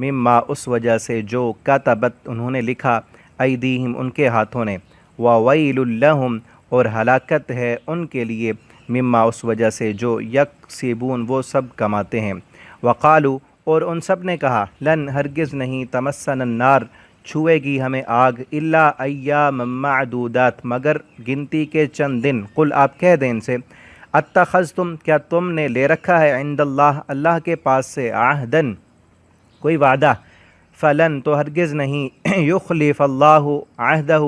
مما اس وجہ سے جو کتبت انہوں نے لکھا ایدیہم ان کے ہاتھوں نے، وویل لہم اور ہلاکت ہے ان کے لیے، مما اس وجہ سے جو یکسبون وہ سب کماتے ہیں۔ وقالو اور ان سب نے کہا لن ہرگز نہیں تمسن النار چھوئے گی ہمیں آگ الا ایام معدودات مگر گنتی کے چند دن، قل آپ کہہ دیں ان سے اتخذتم کیا تم نے لے رکھا ہے عند اللہ اللہ کے پاس سے عہدن کوئی وعدہ، فلن تو ہرگز نہیں یخلف اللہ عہدہ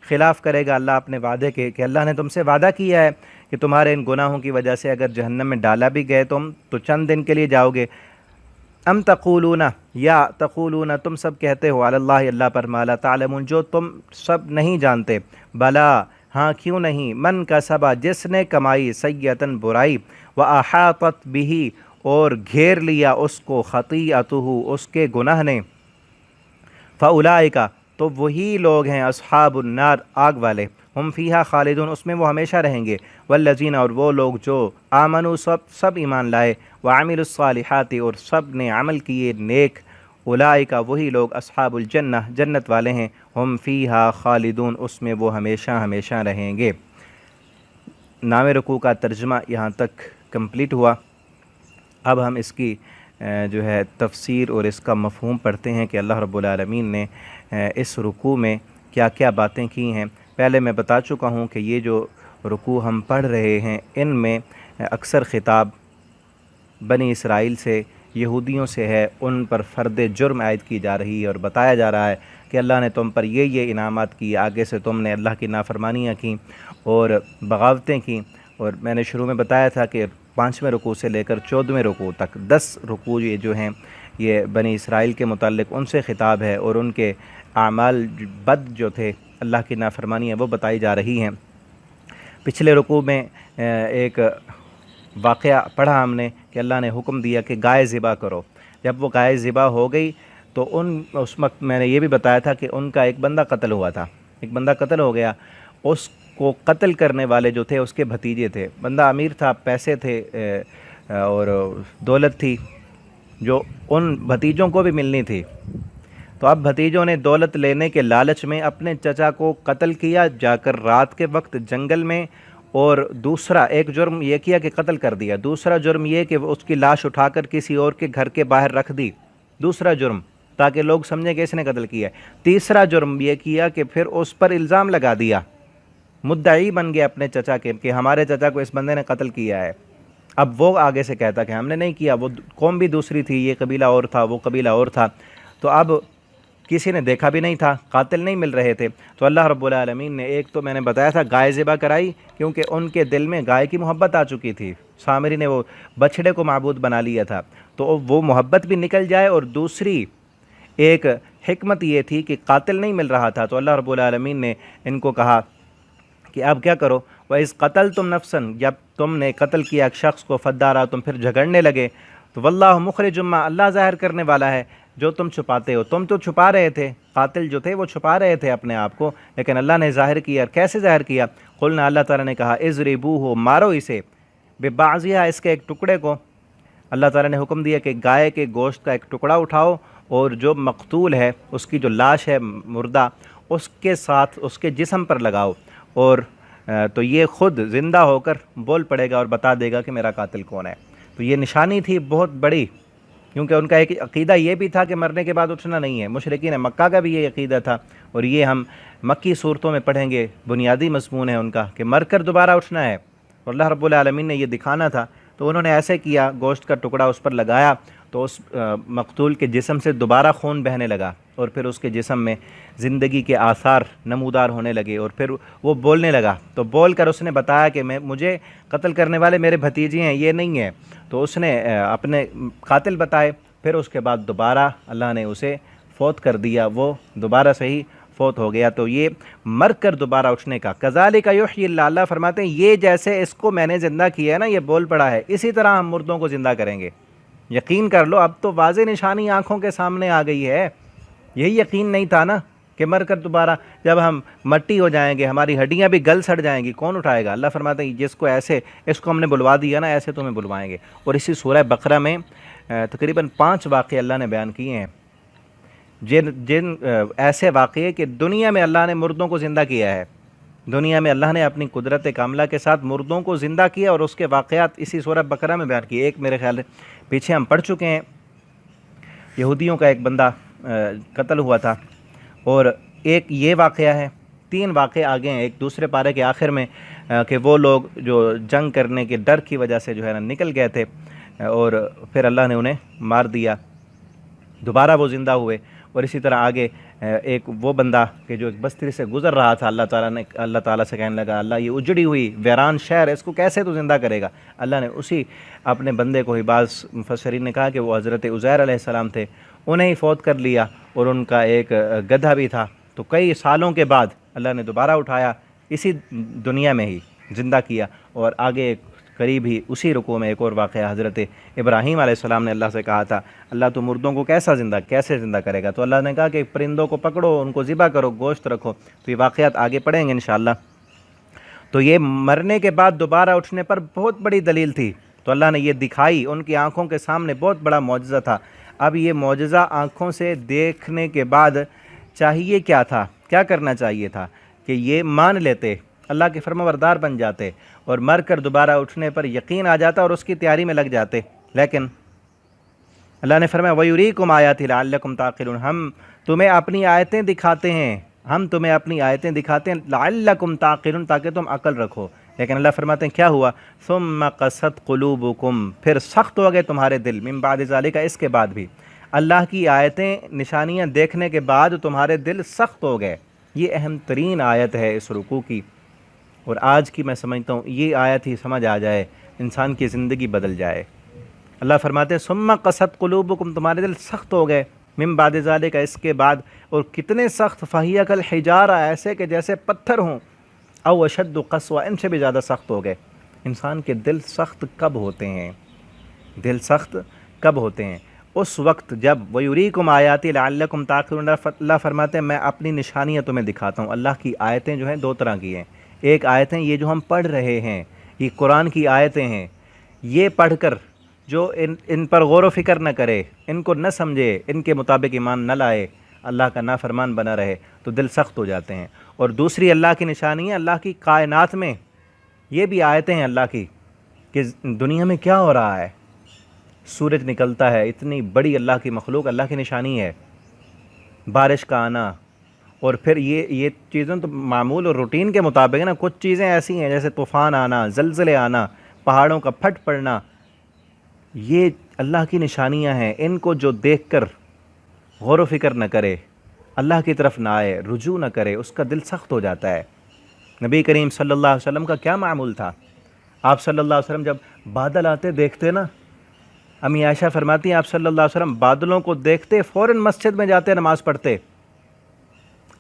خلاف کرے گا اللہ اپنے وعدے کے، کہ اللہ نے تم سے وعدہ کیا ہے کہ تمہارے ان گناہوں کی وجہ سے اگر جہنم میں ڈالا بھی گئے تم تو چند دن کے لیے جاؤ گے۔ ام تقولون یا تقولون تم سب کہتے ہو علی اللہ اللہ پر ما لا تعلمون جو تم سب نہیں جانتے، بلا ہاں کیوں نہیں، من کا سبا جس نے کمائی سیئتن برائی، وَأَحَاطَتْ بِهِ اور گھیر لیا اس کو خطیئتہ اس کے گناہ نے، فَأُولَئِكَ تو وہی لوگ ہیں اصحاب النار آگ والے، ہم فیہا خالدون اس میں وہ ہمیشہ رہیں گے، والذین اور وہ لوگ جو آمنوا سب ایمان لائے، وعملوا الصالحات اور سب نے عمل کیے نیک، اولئک وہی لوگ اصحاب الجنہ جنت والے ہیں، ہم فیہا خالدون اس میں وہ ہمیشہ ہمیشہ رہیں گے۔ نام رکوع کا ترجمہ یہاں تک کمپلیٹ ہوا۔ اب ہم اس کی جو ہے تفسیر اور اس کا مفہوم پڑھتے ہیں کہ اللہ رب العالمین نے اس رکوع میں کیا کیا باتیں کی ہیں۔ پہلے میں بتا چکا ہوں کہ یہ جو رکوع ہم پڑھ رہے ہیں ان میں اکثر خطاب بنی اسرائیل سے، یہودیوں سے ہے، ان پر فرد جرم عائد کی جا رہی ہے اور بتایا جا رہا ہے کہ اللہ نے تم پر یہ انعامات کی، آگے سے تم نے اللہ کی نافرمانیاں کیں اور بغاوتیں کیں۔ اور میں نے شروع میں بتایا تھا کہ 5ویں رکوع سے لے کر 14ویں رکوع تک 10 رکوع یہ جو ہیں یہ بنی اسرائیل کے متعلق ان سے خطاب ہے اور ان کے اعمال بد جو تھے، اللہ کی نافرمانیاں وہ بتائی جا رہی ہیں۔ پچھلے رکوع میں ایک واقعہ پڑھا ہم نے کہ اللہ نے حکم دیا کہ گائے ذبح کرو، جب وہ گائے ذبح ہو گئی تو اس وقت میں نے یہ بھی بتایا تھا کہ ان کا ایک بندہ قتل ہوا تھا، ایک بندہ قتل ہو گیا، اس کو قتل کرنے والے جو تھے اس کے بھتیجے تھے، بندہ امیر تھا، پیسے تھے اور دولت تھی جو ان بھتیجوں کو بھی ملنی تھی، تو اب بھتیجوں نے دولت لینے کے لالچ میں اپنے چچا کو قتل کیا جا کر رات کے وقت جنگل میں، اور دوسرا ایک جرم یہ کیا کہ قتل کر دیا، دوسرا جرم یہ کہ اس کی لاش اٹھا کر کسی اور کے گھر کے باہر رکھ دی، دوسرا جرم تاکہ لوگ سمجھیں کہ اس نے قتل کیا ہے، تیسرا جرم یہ کیا کہ پھر اس پر الزام لگا دیا، مدعی بن گیا اپنے چچا کے کہ ہمارے چچا کو اس بندے نے قتل کیا ہے۔ اب وہ آگے سے کہتا کہ ہم نے نہیں کیا، وہ قوم بھی دوسری تھی، یہ قبیلہ اور تھا، وہ قبیلہ اور تھا، تو اب کسی نے دیکھا بھی نہیں تھا، قاتل نہیں مل رہے تھے، تو اللہ رب العالمین نے ایک تو میں نے بتایا تھا گائے ذبح کرائی کیونکہ ان کے دل میں گائے کی محبت آ چکی تھی، سامری نے وہ بچھڑے کو معبود بنا لیا تھا، تو وہ محبت بھی نکل جائے، اور دوسری ایک حکمت یہ تھی کہ قاتل نہیں مل رہا تھا، تو اللہ رب العالمین نے ان کو کہا کہ اب کیا کرو، وَإِذْ قَتَلْتُمْ نَفْسًا جب تم نے قتل کیا ایک شخص کو، فَدَّارَا تم پھر جھگڑنے لگے، تو وَاللَّهُ مُخْرِجٌ مَا اللہ ظاہر کرنے والا ہے جو تم چھپاتے ہو، تم تو چھپا رہے تھے، قاتل جو تھے وہ چھپا رہے تھے اپنے آپ کو، لیکن اللہ نے ظاہر کیا، کیسے ظاہر کیا، قلنا اللہ تعالیٰ نے کہا اضربوہ مارو اسے، ببعضھا اس کے ایک ٹکڑے کو، اللہ تعالیٰ نے حکم دیا کہ گائے کے گوشت کا ایک ٹکڑا اٹھاؤ اور جو مقتول ہے اس کی جو لاش ہے مردہ اس کے ساتھ اس کے جسم پر لگاؤ، اور تو یہ خود زندہ ہو کر بول پڑے گا اور بتا دے گا کہ میرا قاتل کون ہے۔ تو یہ نشانی تھی بہت بڑی، کیونکہ ان کا ایک عقیدہ یہ بھی تھا کہ مرنے کے بعد اٹھنا نہیں ہے، مشرکین مکہ کا بھی یہ عقیدہ تھا، اور یہ ہم مکی صورتوں میں پڑھیں گے، بنیادی مضمون ہے ان کا کہ مر کر دوبارہ اٹھنا ہے، اور اللہ رب العالمین نے یہ دکھانا تھا، تو انہوں نے ایسے کیا، گوشت کا ٹکڑا اس پر لگایا تو اس مقتول کے جسم سے دوبارہ خون بہنے لگا، اور پھر اس کے جسم میں زندگی کے آثار نمودار ہونے لگے، اور پھر وہ بولنے لگا، تو بول کر اس نے بتایا کہ مجھے قتل کرنے والے میرے بھتیجے ہیں، یہ نہیں ہے، تو اس نے اپنے قاتل بتائے، پھر اس کے بعد دوبارہ اللہ نے اسے فوت کر دیا، وہ دوبارہ صحیح فوت ہو گیا۔ تو یہ مر کر دوبارہ اٹھنے کا، کذالک یحیی اللہ، اللہ فرماتے ہیں یہ جیسے اس کو میں نے زندہ کیا ہے نا، یہ بول پڑا ہے، اسی طرح ہم مردوں کو زندہ کریں گے، یقین کر لو، اب تو واضح نشانی آنکھوں کے سامنے آ گئی ہے، یہی یقین نہیں تھا نا کہ مر کر دوبارہ جب ہم مٹی ہو جائیں گے، ہماری ہڈیاں بھی گل سڑ جائیں گی، کون اٹھائے گا؟ اللہ فرماتے ہیں جس کو ایسے اس کو ہم نے بلوا دیا نا، ایسے تمہیں بلوائیں گے۔ اور اسی سورہ بقرہ میں تقریباً 5 واقعے اللہ نے بیان کیے ہیں جن ایسے واقعے کہ دنیا میں اللہ نے مردوں کو زندہ کیا ہے، دنیا میں اللہ نے اپنی قدرت کاملہ کے ساتھ مردوں کو زندہ کیا، اور اس کے واقعات اسی سورہ بقرہ میں بیان کیے۔ ایک میرے خیال پیچھے ہم پڑھ چکے ہیں، یہودیوں کا ایک بندہ قتل ہوا تھا، اور ایک یہ واقعہ ہے، 3 واقعے آگے ہیں ایک دوسرے پارے کے آخر میں، کہ وہ لوگ جو جنگ کرنے کے ڈر کی وجہ سے جو ہے نا نکل گئے تھے، اور پھر اللہ نے انہیں مار دیا، دوبارہ وہ زندہ ہوئے۔ اور اسی طرح آگے ایک وہ بندہ کہ جو ایک بستی سے گزر رہا تھا، اللہ تعالیٰ سے کہنے لگا، اللہ یہ اجڑی ہوئی ویران شہر ہے، اس کو کیسے تو زندہ کرے گا؟ اللہ نے اسی اپنے بندے کو ہی، بعض مفسرین نے کہا کہ وہ حضرت عزیر علیہ السلام تھے، انہیں ہی فوت کر لیا، اور ان کا ایک گدھا بھی تھا، تو کئی سالوں کے بعد اللہ نے دوبارہ اٹھایا، اسی دنیا میں ہی زندہ کیا۔ اور آگے قریب ہی اسی رکوع میں ایک اور واقعہ، حضرت ابراہیم علیہ السلام نے اللہ سے کہا تھا، اللہ تو مردوں کو کیسے زندہ کرے گا؟ تو اللہ نے کہا کہ پرندوں کو پکڑو، ان کو ذبح کرو، گوشت رکھو۔ تو یہ واقعات آگے پڑھیں گے انشاءاللہ۔ تو یہ مرنے کے بعد دوبارہ اٹھنے پر بہت بڑی دلیل تھی، تو اللہ نے یہ دکھائی، ان کی آنکھوں کے سامنے بہت بڑا معجزہ تھا۔ اب یہ معجزہ آنکھوں سے دیکھنے کے بعد چاہیے کیا تھا، کیا کرنا چاہیے تھا؟ کہ یہ مان لیتے، اللہ کے فرمانبردار بن جاتے، اور مر کر دوبارہ اٹھنے پر یقین آ جاتا اور اس کی تیاری میں لگ جاتے۔ لیکن اللہ نے فرمایا وَيُرِيكُمْ آيَاتِهِ لَعَلَّكُمْ تَعْقِلُونَ، ہم تمہیں اپنی آیتیں دکھاتے ہیں، لَعَلَّكُمْ تَعْقِلُونَ، تاکہ تم عقل رکھو۔ لیکن اللہ فرماتے ہیں کیا ہوا؟ ثُمَّ قَسَتْ قُلُوبُكُمْ، پھر سخت ہو گئے تمہارے دل، مِن بَعْدِ ذَلِكَ، اس کے بعد بھی اللہ کی آیتیں نشانیاں دیکھنے کے بعد تمہارے دل سخت ہو گئے۔ یہ اہم ترین آیت ہے اس رکوع کی، اور آج کی میں سمجھتا ہوں یہ آیت ہی سمجھ آ جائے، انسان کی زندگی بدل جائے۔ اللہ فرماتے ہیں ثم قست قلوبکم، تمہارے دل سخت ہو گئے، من بعد ذالک، اس کے بعد، اور کتنے سخت، فہی کالحجارہ، ایسے کہ جیسے پتھر ہوں، او اشد قسوہ، ان سے بھی زیادہ سخت ہو گئے۔ انسان کے دل سخت کب ہوتے ہیں؟ دل سخت کب ہوتے ہیں؟ اس وقت جب وَيُرِيكُمْ آيَاتِهِ لَعَلَّكُمْ تَعْقِلُونَ، اللہ فرماتے ہیں میں اپنی نشانیاں تمہیں دکھاتا ہوں۔ اللہ کی آیتیں جو ہیں 2 طرح کی ہیں، ایک آیتیں یہ جو ہم پڑھ رہے ہیں، یہ قرآن کی آیتیں ہیں، یہ پڑھ کر جو ان پر غور و فکر نہ کرے، ان کو نہ سمجھے، ان کے مطابق ایمان نہ لائے، اللہ کا نافرمان بنا رہے، تو دل سخت ہو جاتے ہیں۔ اور دوسری اللہ کی نشانی ہے، اللہ کی کائنات میں یہ بھی آیتیں ہیں اللہ کی، کہ دنیا میں کیا ہو رہا ہے، سورج نکلتا ہے، اتنی بڑی اللہ کی مخلوق، اللہ کی نشانی ہے، بارش کا آنا، اور پھر یہ چیزیں تو معمول اور روٹین کے مطابق ہے نا، کچھ چیزیں ایسی ہیں جیسے طوفان آنا، زلزلے آنا، پہاڑوں کا پھٹ پڑنا، یہ اللہ کی نشانیاں ہیں۔ ان کو جو دیکھ کر غور و فکر نہ کرے، اللہ کی طرف نہ آئے، رجوع نہ کرے، اس کا دل سخت ہو جاتا ہے۔ نبی کریم صلی اللہ علیہ وسلم کا کیا معمول تھا؟ آپ صلی اللہ علیہ وسلم جب بادل آتے دیکھتے نا، امی عائشہ فرماتی ہیں آپ صلی اللہ علیہ وسلم بادلوں کو دیکھتے فوراً مسجد میں جاتے، نماز پڑھتے۔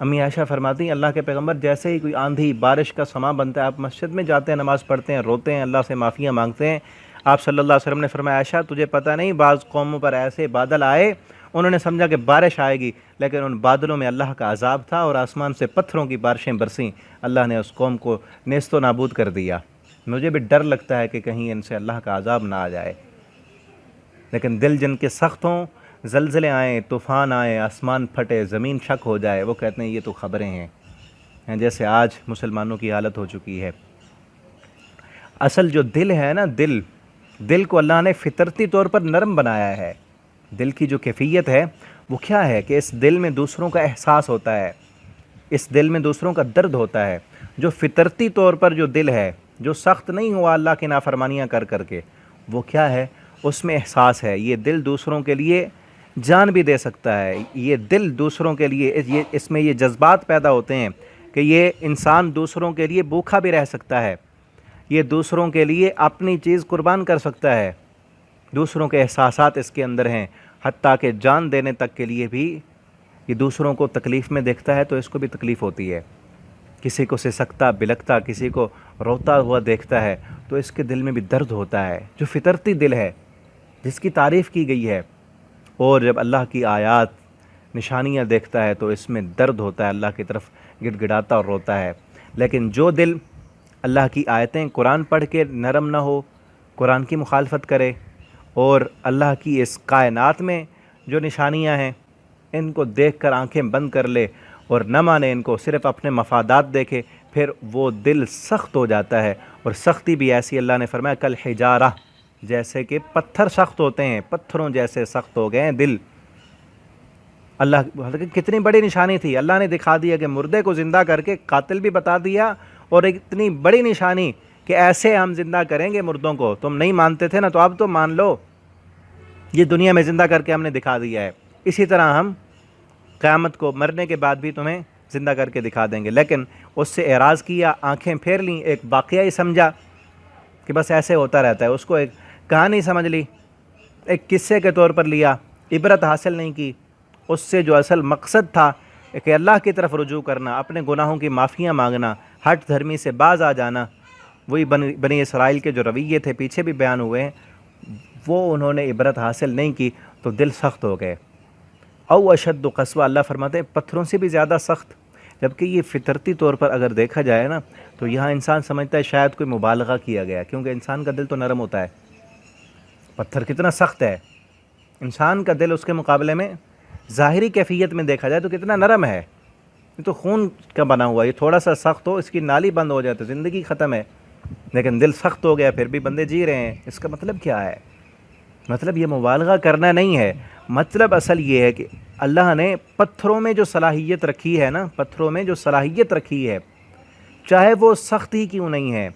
امی عائشہ فرماتی ہیں اللہ کے پیغمبر جیسے ہی کوئی آندھی بارش کا سماں بنتا ہے، آپ مسجد میں جاتے ہیں، نماز پڑھتے ہیں، روتے ہیں، اللہ سے معافیاں مانگتے ہیں۔ آپ صلی اللہ علیہ وسلم نے فرمایا عائشہ تجھے پتہ نہیں، بعض قوموں پر ایسے بادل آئے، انہوں نے سمجھا کہ بارش آئے گی، لیکن ان بادلوں میں اللہ کا عذاب تھا، اور آسمان سے پتھروں کی بارشیں برسیں، اللہ نے اس قوم کو نیست و نابود کر دیا۔ مجھے بھی ڈر لگتا ہے کہ کہیں ان سے اللہ کا عذاب نہ آ جائے۔ لیکن دل جن کے سخت ہوں، زلزلے آئیں، طوفان آئیں، آسمان پھٹے، زمین شک ہو جائے، وہ کہتے ہیں یہ تو خبریں ہیں، جیسے آج مسلمانوں کی حالت ہو چکی ہے۔ اصل جو دل ہے نا، دل کو اللہ نے فطرتی طور پر نرم بنایا ہے۔ دل کی جو کیفیت ہے وہ کیا ہے کہ اس دل میں دوسروں کا احساس ہوتا ہے، اس دل میں دوسروں کا درد ہوتا ہے۔ جو فطرتی طور پر جو دل ہے، جو سخت نہیں ہوا اللہ کی نافرمانیاں کر کر کے، وہ کیا ہے؟ اس میں احساس ہے۔ یہ دل دوسروں کے لیے جان بھی دے سکتا ہے، یہ دل دوسروں کے لیے اس میں یہ جذبات پیدا ہوتے ہیں کہ یہ انسان دوسروں کے لیے بھوکا بھی رہ سکتا ہے، یہ دوسروں کے لیے اپنی چیز قربان کر سکتا ہے، دوسروں کے احساسات اس کے اندر ہیں، حتیٰ کہ جان دینے تک کے لیے بھی یہ دوسروں کو تکلیف میں دیکھتا ہے تو اس کو بھی تکلیف ہوتی ہے۔ کسی کو سسکتا بلکتا، کسی کو روتا ہوا دیکھتا ہے تو اس کے دل میں بھی درد ہوتا ہے، جو فطرتی دل ہے جس کی تعریف کی گئی ہے۔ اور جب اللہ کی آیات نشانیاں دیکھتا ہے تو اس میں درد ہوتا ہے، اللہ کی طرف گڑ گڑاتا اور روتا ہے۔ لیکن جو دل اللہ کی آیتیں قرآن پڑھ کے نرم نہ ہو، قرآن کی مخالفت کرے، اور اللہ کی اس کائنات میں جو نشانیاں ہیں ان کو دیکھ کر آنکھیں بند کر لے اور نہ مانے ان کو، صرف اپنے مفادات دیکھے، پھر وہ دل سخت ہو جاتا ہے۔ اور سختی بھی ایسی، اللہ نے فرمایا کل حجارہ، جیسے کہ پتھر سخت ہوتے ہیں، پتھروں جیسے سخت ہو گئے ہیں دل۔ اللہ کتنی بڑی نشانی تھی، اللہ نے دکھا دیا کہ مردے کو زندہ کر کے قاتل بھی بتا دیا، اور ایک اتنی بڑی نشانی کہ ایسے ہم زندہ کریں گے مردوں کو، تم نہیں مانتے تھے نا، تو اب تو مان لو، یہ دنیا میں زندہ کر کے ہم نے دکھا دیا ہے، اسی طرح ہم قیامت کو مرنے کے بعد بھی تمہیں زندہ کر کے دکھا دیں گے۔ لیکن اس سے اعراض کیا، آنکھیں پھیر لیں، ایک واقعہ ہی سمجھا کہ بس ایسے ہوتا رہتا ہے، اس کو ایک کہانی سمجھ لی، ایک قصے کے طور پر لیا، عبرت حاصل نہیں کی۔ اس سے جو اصل مقصد تھا کہ اللہ کی طرف رجوع کرنا، اپنے گناہوں کی معافیاں مانگنا، ہٹ دھرمی سے باز آ جانا، وہی بنی اسرائیل کے جو رویے تھے پیچھے بھی بیان ہوئے ہیں، وہ انہوں نے عبرت حاصل نہیں کی تو دل سخت ہو گئے۔ او اشد قسوہ، اللہ فرماتے ہیں پتھروں سے بھی زیادہ سخت۔ جبکہ یہ فطرتی طور پر اگر دیکھا جائے نا، تو یہاں انسان سمجھتا ہے شاید کوئی مبالغہ کیا گیا، کیونکہ انسان کا دل تو نرم ہوتا ہے، پتھر کتنا سخت ہے، انسان کا دل اس کے مقابلے میں ظاہری کیفیت میں دیکھا جائے تو کتنا نرم ہے، یہ تو خون کا بنا ہوا، یہ تھوڑا سا سخت ہو، اس کی نالی بند ہو جائے تو زندگی ختم ہے، لیکن دل سخت ہو گیا پھر بھی بندے جی رہے ہیں۔ اس کا مطلب کیا ہے؟ مطلب یہ مبالغہ کرنا نہیں ہے، مطلب اصل یہ ہے کہ اللہ نے پتھروں میں جو صلاحیت رکھی ہے نا، پتھروں میں جو صلاحیت رکھی ہے، چاہے وہ سخت ہی کیوں نہیں ہے،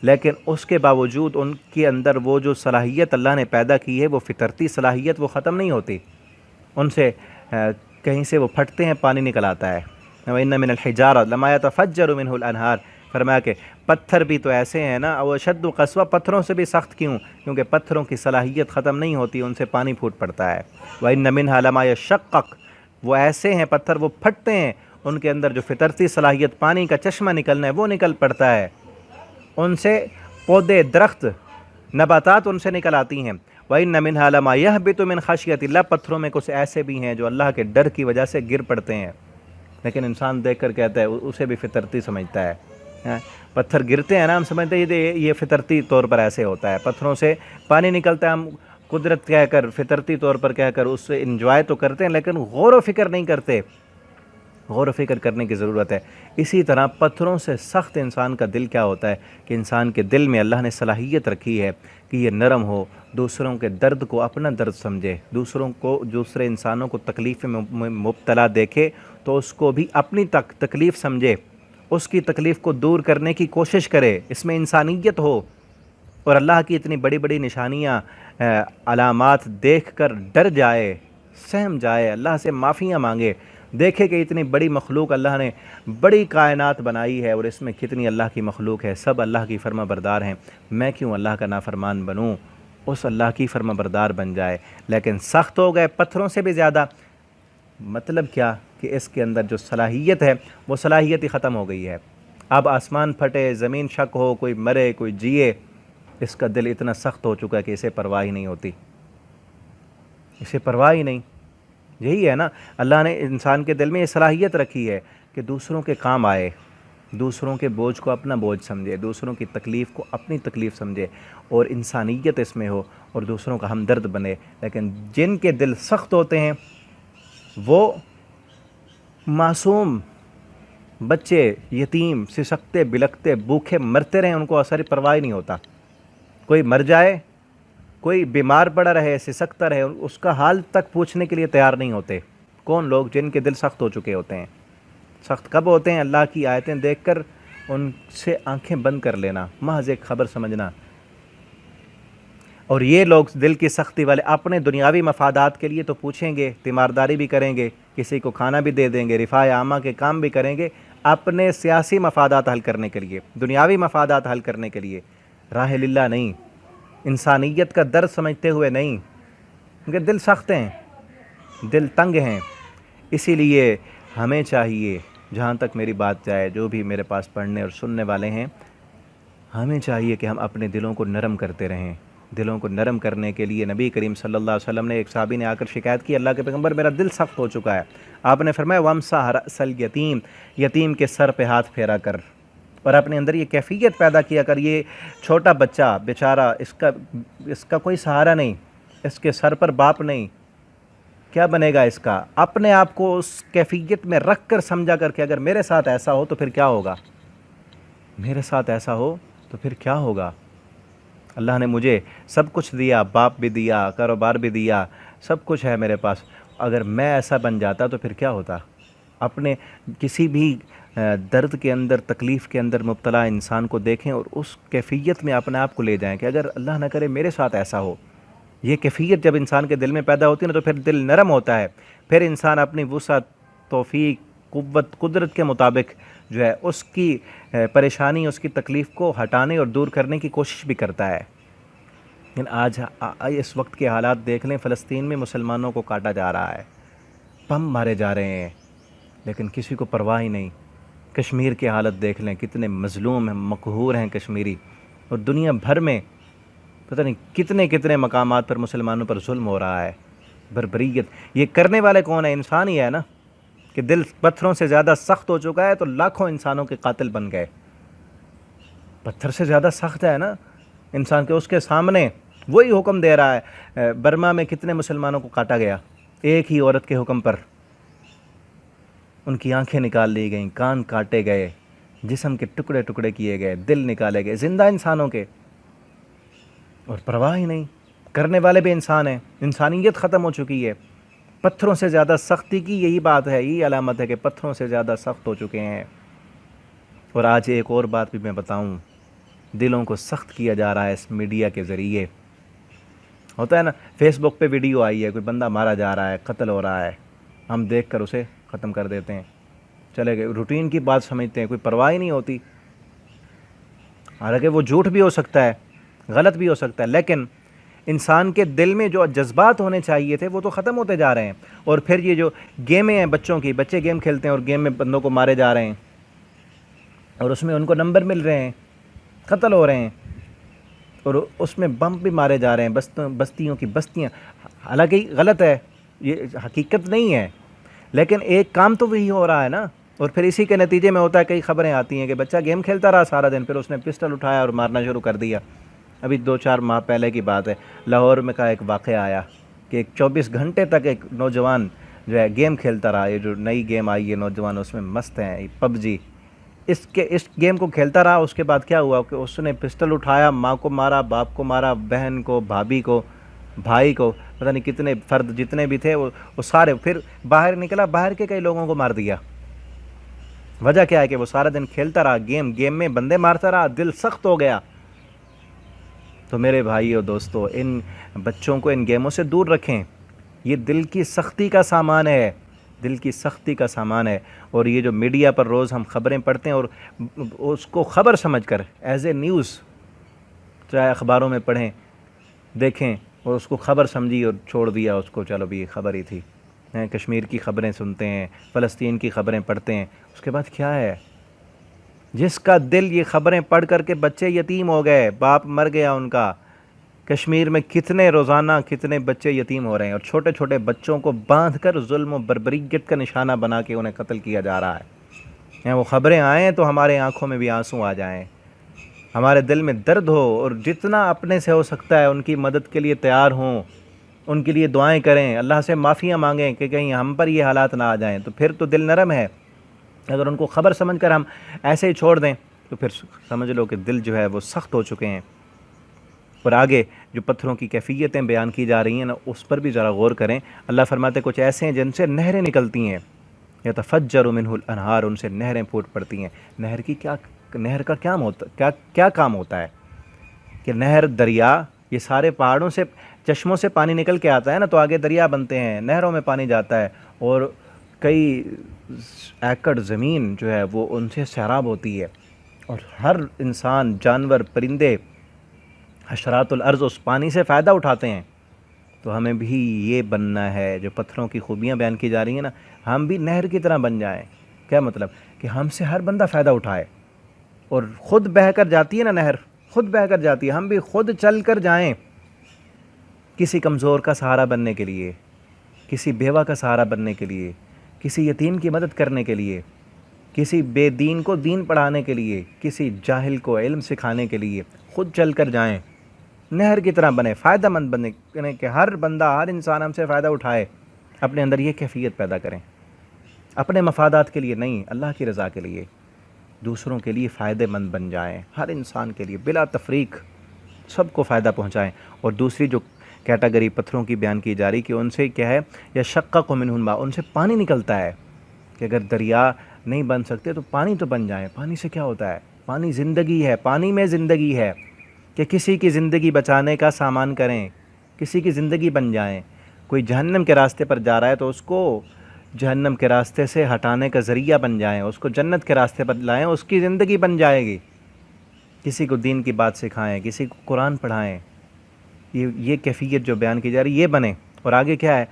لیکن اس کے باوجود ان کے اندر وہ جو صلاحیت اللہ نے پیدا کی ہے، وہ فطرتی صلاحیت، وہ ختم نہیں ہوتی، ان سے کہیں سے وہ پھٹتے ہیں، پانی نکل آتا ہے۔ وَإِنَّ مِنَ الْحِجَارَةِ لَمَا يَتَفَجَّرُ مِنْهُ الْأَنْهَارُ، فرمایا کہ پتھر بھی تو ایسے ہیں نا، وہ شد قسوہ، پتھروں سے بھی سخت کیوں؟ کیونکہ پتھروں کی صلاحیت ختم نہیں ہوتی، ان سے پانی پھوٹ پڑتا ہے۔ وَإِنَّ مِنْهَا لَمَا يَشَّقَّقُ، وہ ایسے ہیں پتھر، وہ پھٹتے ہیں، ان کے اندر جو فطرتی صلاحیت پانی کا چشمہ نکلنا ہے وہ نکل پڑتا ہے، ان سے پودے، درخت، نباتات ان سے نکل آتی ہیں۔ وَإِنَّ مِنْهَا لَمَا يَهْبِطُ مِنْ خَشْيَةِ اللَّهِ، پتھروں میں کچھ ایسے بھی ہیں جو اللہ کے ڈر کی وجہ سے گر پڑتے ہیں، لیکن انسان دیکھ کر کہتا ہے، اسے بھی فطرتی سمجھتا ہے۔ پتھر گرتے ہیں نا، ہم سمجھتے ہیں یہ فطرتی طور پر ایسے ہوتا ہے، پتھروں سے پانی نکلتا ہے، ہم قدرت کہہ کر، فطرتی طور پر کہہ کر اس سے انجوائے تو کرتے ہیں، لیکن غور و فکر نہیں کرتے۔ غور و فکر کرنے کی ضرورت ہے۔ اسی طرح پتھروں سے سخت انسان کا دل کیا ہوتا ہے کہ انسان کے دل میں اللہ نے صلاحیت رکھی ہے کہ یہ نرم ہو، دوسروں کے درد کو اپنا درد سمجھے، دوسرے انسانوں کو تکلیف میں مبتلا دیکھے تو اس کو بھی اپنی تکلیف سمجھے، اس کی تکلیف کو دور کرنے کی کوشش کرے، اس میں انسانیت ہو، اور اللہ کی اتنی بڑی بڑی نشانیاں، علامات دیکھ کر ڈر جائے، سہم جائے، اللہ سے معافیاں مانگے، دیکھے کہ اتنی بڑی مخلوق اللہ نے، بڑی کائنات بنائی ہے، اور اس میں کتنی اللہ کی مخلوق ہے، سب اللہ کی فرما بردار ہیں، میں کیوں اللہ کا نافرمان بنوں، اس اللہ کی فرما بردار بن جائے۔ لیکن سخت ہو گئے پتھروں سے بھی زیادہ، مطلب کیا کہ اس کے اندر جو صلاحیت ہے وہ صلاحیت ہی ختم ہو گئی ہے۔ اب آسمان پھٹے، زمین شک ہو، کوئی مرے کوئی جیے، اس کا دل اتنا سخت ہو چکا ہے کہ اسے پرواہ ہی نہیں ہوتی، اسے پرواہ ہی نہیں۔ یہی ہے نا، اللہ نے انسان کے دل میں یہ صلاحیت رکھی ہے کہ دوسروں کے کام آئے، دوسروں کے بوجھ کو اپنا بوجھ سمجھے، دوسروں کی تکلیف کو اپنی تکلیف سمجھے، اور انسانیت اس میں ہو، اور دوسروں کا ہمدرد بنے۔ لیکن جن کے دل سخت ہوتے ہیں وہ معصوم بچے، یتیم، سسکتے، بلکتے، بھوکے مرتے رہیں، ان کو اثر پرواہ نہیں ہوتا، کوئی مر جائے، کوئی بیمار پڑا رہے، سسکتا رہے، اس کا حال تک پوچھنے کے لیے تیار نہیں ہوتے۔ کون لوگ؟ جن کے دل سخت ہو چکے ہوتے ہیں۔ سخت کب ہوتے ہیں؟ اللہ کی آیتیں دیکھ کر ان سے آنکھیں بند کر لینا، محض ایک خبر سمجھنا۔ اور یہ لوگ دل کی سختی والے اپنے دنیاوی مفادات کے لیے تو پوچھیں گے، تیمارداری بھی کریں گے، کسی کو کھانا بھی دے دیں گے، رفاہ عامہ کے کام بھی کریں گے، اپنے سیاسی مفادات حل کرنے کے لیے، دنیاوی مفادات حل کرنے کے لیے، راہ للہ نہیں، انسانیت کا درد سمجھتے ہوئے نہیں، کیونکہ دل سخت ہیں، دل تنگ ہیں۔ اسی لیے ہمیں چاہیے، جہاں تک میری بات جائے، جو بھی میرے پاس پڑھنے اور سننے والے ہیں، ہمیں چاہیے کہ ہم اپنے دلوں کو نرم کرتے رہیں۔ دلوں کو نرم کرنے کے لیے نبی کریم صلی اللہ علیہ وسلم نے، ایک صحابی نے آ کر شکایت کی، اللہ کے پیغمبر میرا دل سخت ہو چکا ہے، آپ نے فرمایا وَامْسَحْ رَأْسَ الْيَتِيمِ، یتیم کے سر پہ ہاتھ پھیرا کر، اور اپنے اندر یہ کیفیت پیدا کیا کر، یہ چھوٹا بچہ بیچارہ، اس کا کوئی سہارا نہیں، اس کے سر پر باپ نہیں، کیا بنے گا اس کا؟ اپنے آپ کو اس کیفیت میں رکھ کر سمجھا کر کے اگر میرے ساتھ ایسا ہو تو پھر کیا ہوگا، میرے ساتھ ایسا ہو تو پھر کیا ہوگا۔ اللہ نے مجھے سب کچھ دیا، باپ بھی دیا، کاروبار بھی دیا، سب کچھ ہے میرے پاس، اگر میں ایسا بن جاتا تو پھر کیا ہوتا۔ اپنے کسی بھی درد کے اندر، تکلیف کے اندر مبتلا انسان کو دیکھیں اور اس کیفیت میں اپنے آپ کو لے جائیں کہ اگر اللہ نہ کرے میرے ساتھ ایسا ہو۔ یہ کیفیت جب انسان کے دل میں پیدا ہوتی ہے نا تو پھر دل نرم ہوتا ہے، پھر انسان اپنی وسعت، توفیق، قوت، قدرت کے مطابق جو ہے اس کی پریشانی، اس کی تکلیف کو ہٹانے اور دور کرنے کی کوشش بھی کرتا ہے۔ لیکن آج اس وقت کے حالات دیکھ لیں، فلسطین میں مسلمانوں کو کاٹا جا رہا ہے، بم مارے جا رہے ہیں، لیکن کسی کو پرواہ ہی نہیں۔ کشمیر کی حالت دیکھ لیں، کتنے مظلوم ہیں، مقہور ہیں کشمیری، اور دنیا بھر میں پتہ نہیں کتنے کتنے مقامات پر مسلمانوں پر ظلم ہو رہا ہے، بربریت۔ یہ کرنے والے کون ہیں؟ انسان ہی ہے نا، کہ دل پتھروں سے زیادہ سخت ہو چکا ہے تو لاکھوں انسانوں کے قاتل بن گئے۔ پتھر سے زیادہ سخت ہے نا انسان کے، اس کے سامنے وہی حکم دے رہا ہے۔ برما میں کتنے مسلمانوں کو کاٹا گیا ایک ہی عورت کے حکم پر، ان کی آنکھیں نکال لی گئیں، کان کاٹے گئے، جسم کے ٹکڑے ٹکڑے کیے گئے، دل نکالے گئے، زندہ انسانوں کے، اور پرواہ ہی نہیں۔ کرنے والے بھی انسان ہیں، انسانیت ختم ہو چکی ہے۔ پتھروں سے زیادہ سختی کی یہی بات ہے، یہی علامت ہے کہ پتھروں سے زیادہ سخت ہو چکے ہیں۔ اور آج ایک اور بات بھی میں بتاؤں، دلوں کو سخت کیا جا رہا ہے اس میڈیا کے ذریعے۔ ہوتا ہے نا، فیس بک پہ ویڈیو آئی ہے، کوئی بندہ مارا جا رہا ہے، قتل ہو رہا ہے، ہم دیکھ کر اسے ختم کر دیتے ہیں، چلے گئے، روٹین کی بات سمجھتے ہیں، کوئی پرواہ ہی نہیں ہوتی۔ حالانکہ وہ جھوٹ بھی ہو سکتا ہے، غلط بھی ہو سکتا ہے، لیکن انسان کے دل میں جو جذبات ہونے چاہیے تھے وہ تو ختم ہوتے جا رہے ہیں۔ اور پھر یہ جو گیمیں ہیں بچوں کی، بچے گیم کھیلتے ہیں اور گیم میں بندوں کو مارے جا رہے ہیں، اور اس میں ان کو نمبر مل رہے ہیں، قتل ہو رہے ہیں، اور اس میں بم بھی مارے جا رہے ہیں، بستیوں کی بستیاں۔ حالانکہ غلط ہے، یہ حقیقت نہیں ہے، لیکن ایک کام تو وہی ہو رہا ہے نا۔ اور پھر اسی کے نتیجے میں ہوتا ہے، کئی خبریں آتی ہیں کہ بچہ گیم کھیلتا رہا سارا دن، پھر اس نے پسٹل اٹھایا اور مارنا شروع کر دیا۔ ابھی 2-4 ماہ پہلے کی بات ہے، لاہور میں کا ایک واقعہ آیا کہ 24 گھنٹے تک ایک نوجوان جو ہے گیم کھیلتا رہا۔ یہ جو نئی گیم آئی ہے، نوجوان اس میں مست ہیں، پب جی، اس گیم کو کھیلتا رہا۔ اس کے بعد کیا ہوا کہ اس نے پسٹل اٹھایا، ماں کو مارا، باپ کو مارا، بہن کو، بھابھی کو، بھائی کو، پتہ نہیں کتنے فرد جتنے بھی تھے وہ سارے، پھر باہر نکلا، باہر کے کئی لوگوں کو مار دیا۔ وجہ کیا ہے کہ وہ سارا دن کھیلتا رہا، گیم میں بندے مارتا رہا، دل سخت ہو گیا۔ تو میرے بھائی اور دوستو، ان بچوں کو ان گیموں سے دور رکھیں، یہ دل کی سختی کا سامان ہے، دل کی سختی کا سامان ہے۔ اور یہ جو میڈیا پر روز ہم خبریں پڑھتے ہیں اور اس کو خبر سمجھ کر ایز اے نیوز، چاہے اخباروں میں پڑھیں، دیکھیں، اور اس کو خبر سمجھی اور چھوڑ دیا اس کو، چلو بھی یہ خبر ہی تھی۔ کشمیر کی خبریں سنتے ہیں، فلسطین کی خبریں پڑھتے ہیں، اس کے بعد کیا ہے؟ جس کا دل یہ خبریں پڑھ کر کے بچے یتیم ہو گئے، باپ مر گیا ان کا۔ کشمیر میں کتنے روزانہ کتنے بچے یتیم ہو رہے ہیں، اور چھوٹے چھوٹے بچوں کو باندھ کر ظلم و بربریت کا نشانہ بنا کے انہیں قتل کیا جا رہا ہے۔ وہ خبریں آئیں تو ہمارے آنکھوں میں بھی آنسو آ جائیں، ہمارے دل میں درد ہو، اور جتنا اپنے سے ہو سکتا ہے ان کی مدد کے لیے تیار ہوں، ان کے لیے دعائیں کریں، اللہ سے معافیاں مانگیں کہ کہیں ہم پر یہ حالات نہ آ جائیں، تو پھر تو دل نرم ہے۔ اگر ان کو خبر سمجھ کر ہم ایسے ہی چھوڑ دیں تو پھر سمجھ لو کہ دل جو ہے وہ سخت ہو چکے ہیں۔ اور آگے جو پتھروں کی کیفیتیں بیان کی جا رہی ہیں نا، اس پر بھی ذرا غور کریں۔ اللہ فرماتے کچھ ایسے ہیں جن سے نہریں نکلتی ہیں، یتفجر منہ الانہار، ان سے نہریں پھوٹ پڑتی ہیں۔ نہر کا کیا کام ہوتا ہے کہ نہر، دریا، یہ سارے پہاڑوں سے، چشموں سے پانی نکل کے آتا ہے نا، تو آگے دریا بنتے ہیں، نہروں میں پانی جاتا ہے، اور کئی ایکڑ زمین جو ہے وہ ان سے سیراب ہوتی ہے، اور ہر انسان، جانور، پرندے، حشرات الارض اس پانی سے فائدہ اٹھاتے ہیں۔ تو ہمیں بھی یہ بننا ہے، جو پتھروں کی خوبیاں بیان کی جا رہی ہیں نا، ہم بھی نہر کی طرح بن جائیں۔ کیا مطلب؟ کہ ہم سے ہر بندہ فائدہ اٹھائے، اور خود بہہ کر جاتی ہے نا نہر، خود بہہ کر جاتی ہے، ہم بھی خود چل کر جائیں کسی کمزور کا سہارا بننے کے لیے، کسی بیوہ کا سہارا بننے کے لیے، کسی یتیم کی مدد کرنے کے لیے، کسی بے دین کو دین پڑھانے کے لیے، کسی جاہل کو علم سکھانے کے لیے، خود چل کر جائیں، نہر کی طرح بنے، فائدہ مند بنے، کہ ہر بندہ، ہر انسان ہم سے فائدہ اٹھائے۔ اپنے اندر یہ کیفیت پیدا کریں، اپنے مفادات کے لیے نہیں، اللہ کی رضا کے لیے، دوسروں کے لیے فائدہ مند بن جائیں، ہر انسان کے لیے بلا تفریق سب کو فائدہ پہنچائیں۔ اور دوسری جو کیٹیگری پتھروں کی بیان کی جا رہی کہ ان سے کیا ہے، یا شقق منہ الماء، ان سے پانی نکلتا ہے کہ اگر دریا نہیں بن سکتے تو پانی تو بن جائیں۔ پانی سے کیا ہوتا ہے؟ پانی زندگی ہے، پانی میں زندگی ہے، کہ کسی کی زندگی بچانے کا سامان کریں، کسی کی زندگی بن جائیں۔ کوئی جہنم کے راستے پر جا رہا ہے تو اس کو جہنم کے راستے سے ہٹانے کا ذریعہ بن جائیں، اس کو جنت کے راستے پر لائیں، اس کی زندگی بن جائے گی۔ کسی کو دین کی بات سکھائیں، کسی کو قرآن پڑھائیں، یہ کیفیت جو بیان کی جا رہی ہے یہ بنے۔ اور آگے کیا ہے؟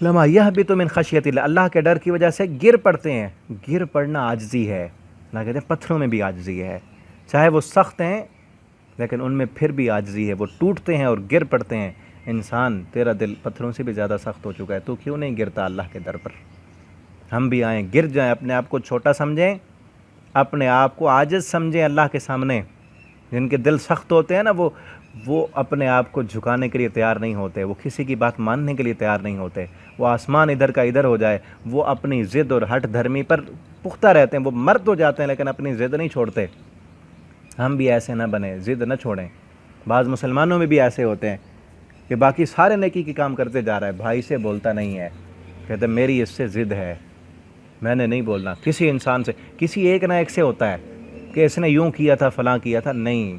لما یہبط من خشیت اللہ، اللہ کے ڈر کی وجہ سے گر پڑتے ہیں۔ گر پڑنا عاجزی ہے، اللہ کہتے ہیں پتھروں میں بھی عاجزی ہے، چاہے وہ سخت ہیں لیکن ان میں پھر بھی عاجزی ہے، وہ ٹوٹتے ہیں اور گر پڑتے ہیں۔ انسان تیرا دل پتھروں سے بھی زیادہ سخت ہو چکا ہے، تو کیوں نہیں گرتا اللہ کے در پر؟ ہم بھی آئیں، گر جائیں، اپنے آپ کو چھوٹا سمجھیں، اپنے آپ کو عاجز سمجھیں اللہ کے سامنے۔ جن کے دل سخت ہوتے ہیں نا، وہ اپنے آپ کو جھکانے کے لیے تیار نہیں ہوتے، وہ کسی کی بات ماننے کے لیے تیار نہیں ہوتے، وہ آسمان ادھر کا ادھر ہو جائے، وہ اپنی ضد اور ہٹ دھرمی پر پختہ رہتے ہیں، وہ مرد ہو جاتے ہیں لیکن اپنی ضد نہیں چھوڑتے۔ ہم بھی ایسے نہ بنیں، ضد نہ چھوڑیں۔ بعض مسلمانوں میں بھی ایسے ہوتے ہیں کہ باقی سارے نیکی کے کام کرتے جا رہا ہے، بھائی سے بولتا نہیں ہے، کہتے میری اس سے ضد ہے، میں نے نہیں بولنا کسی انسان سے۔ کسی ایک نہ ایک سے ہوتا ہے کہ اس نے یوں کیا تھا، فلاں کیا تھا، نہیں۔